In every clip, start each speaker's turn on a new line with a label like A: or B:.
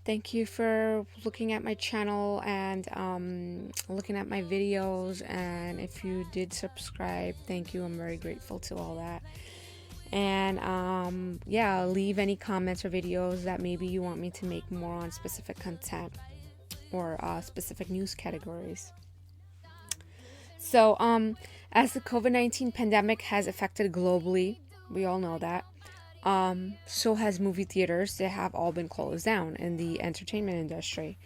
A: Thank you for looking at my channel and looking at my videos. And if you did subscribe, thank you. I'm very grateful to all that. And yeah, leave any comments or videos that maybe you want me to make more on specific content or specific news categories. So, as the COVID-19 pandemic has affected globally, we all know that. So has movie theaters. They have all been closed down in the entertainment industry.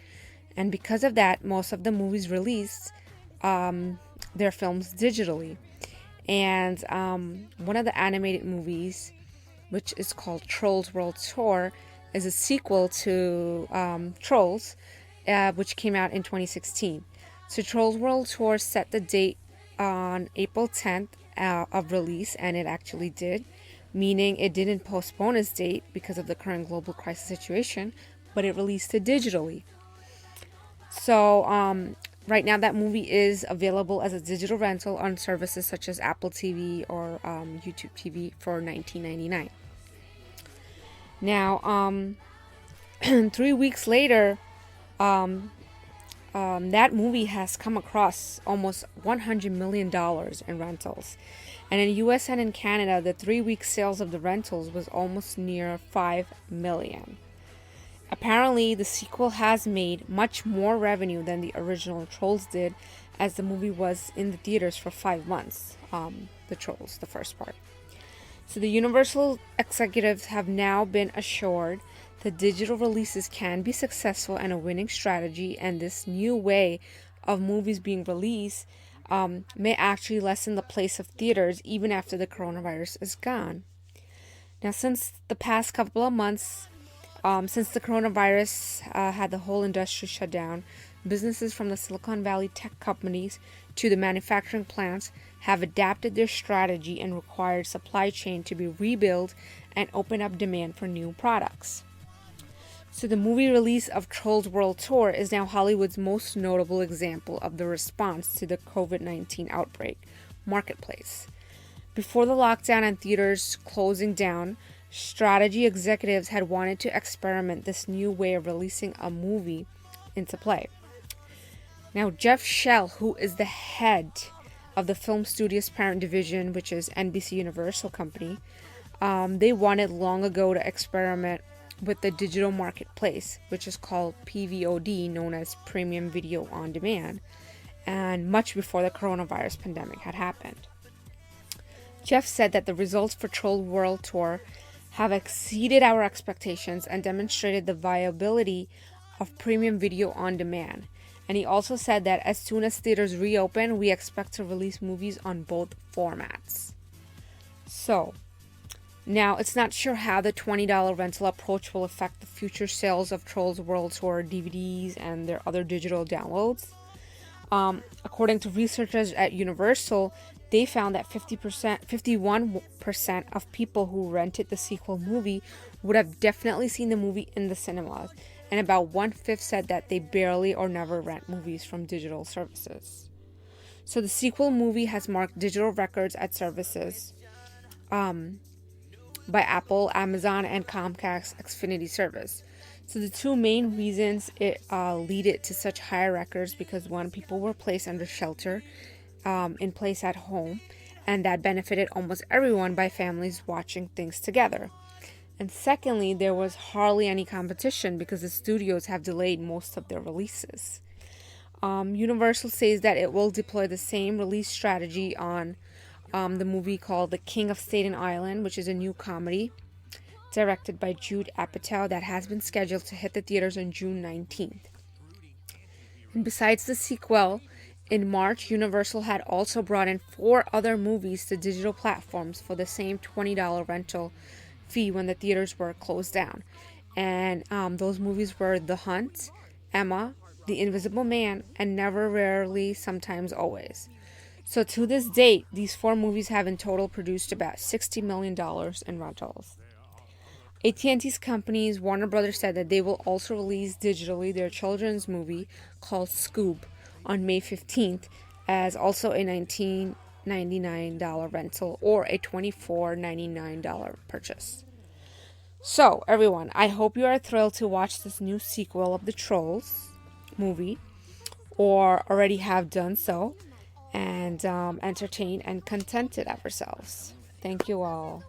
A: And because of that, most of the movies released their films digitally. And one of the animated movies, which is called Trolls World Tour, is a sequel to Trolls, which came out in 2016. So Trolls World Tour set the date on April 10th of release, and it actually did, meaning it didn't postpone its date because of the current global crisis situation, but it released it digitally. So right now that movie is available as a digital rental on services such as Apple TV or YouTube TV for $19.99. Now, 3 weeks later, that movie has come across almost $100 million in rentals. And in the US and in Canada, the 3-week sales of the rentals was almost near $5 million. Apparently, the sequel has made much more revenue than the original Trolls did, as the movie was in the theaters for 5 months, the Trolls, the first part. So the Universal executives have now been assured that digital releases can be successful and a winning strategy, and this new way of movies being released may actually lessen the place of theaters even after the coronavirus is gone. Now, since the past couple of months, since the coronavirus had the whole industry shut down, businesses from the Silicon Valley tech companies to the manufacturing plants have adapted their strategy and required supply chain to be rebuilt and open up demand for new products. So the movie release of Trolls World Tour is now Hollywood's most notable example of the response to the COVID-19 outbreak marketplace. Before the lockdown and theaters closing down, strategy executives had wanted to experiment this new way of releasing a movie into play. Now, Jeff Shell, who is the head of the film studio's parent division, which is NBC Universal Company, they wanted long ago to experiment with the digital marketplace, which is called PVOD, known as Premium Video on Demand, and much before the coronavirus pandemic had happened. Jeff said that the results for Troll World Tour have exceeded our expectations and demonstrated the viability of premium video on demand. And he also said that as soon as theaters reopen, we expect to release movies on both formats. So, now it's not sure how the $20 rental approach will affect the future sales of Trolls World Tour DVDs and their other digital downloads. According to researchers at Universal, they found that 51% of people who rented the sequel movie would have definitely seen the movie in the cinemas, and about 1/5 said that they barely or never rent movies from digital services. So the sequel movie has marked digital records at services by Apple, Amazon, and Comcast Xfinity service. So the two main reasons it lead it to such high records, because one, people were placed under shelter in place at home, and that benefited almost everyone by families watching things together. And secondly, there was hardly any competition because the studios have delayed most of their releases. Universal says that it will deploy the same release strategy on the movie called The King of Staten Island, which is a new comedy directed by Jude Apatow that has been scheduled to hit the theaters on June 19th. And besides the sequel, in March, Universal had also brought in 4 other movies to digital platforms for the same $20 rental fee when the theaters were closed down. And those movies were The Hunt, Emma, The Invisible Man, and Never, Rarely, Sometimes, Always. So to this date, these 4 movies have in total produced about $60 million in rentals. AT&T's companies, Warner Brothers, said that they will also release digitally their children's movie called Scoob on May 15th as also a $19.99 rental or a $24.99 purchase. So, everyone, I hope you are thrilled to watch this new sequel of the Trolls movie, or already have done so, and entertained and contented ourselves. Thank you all.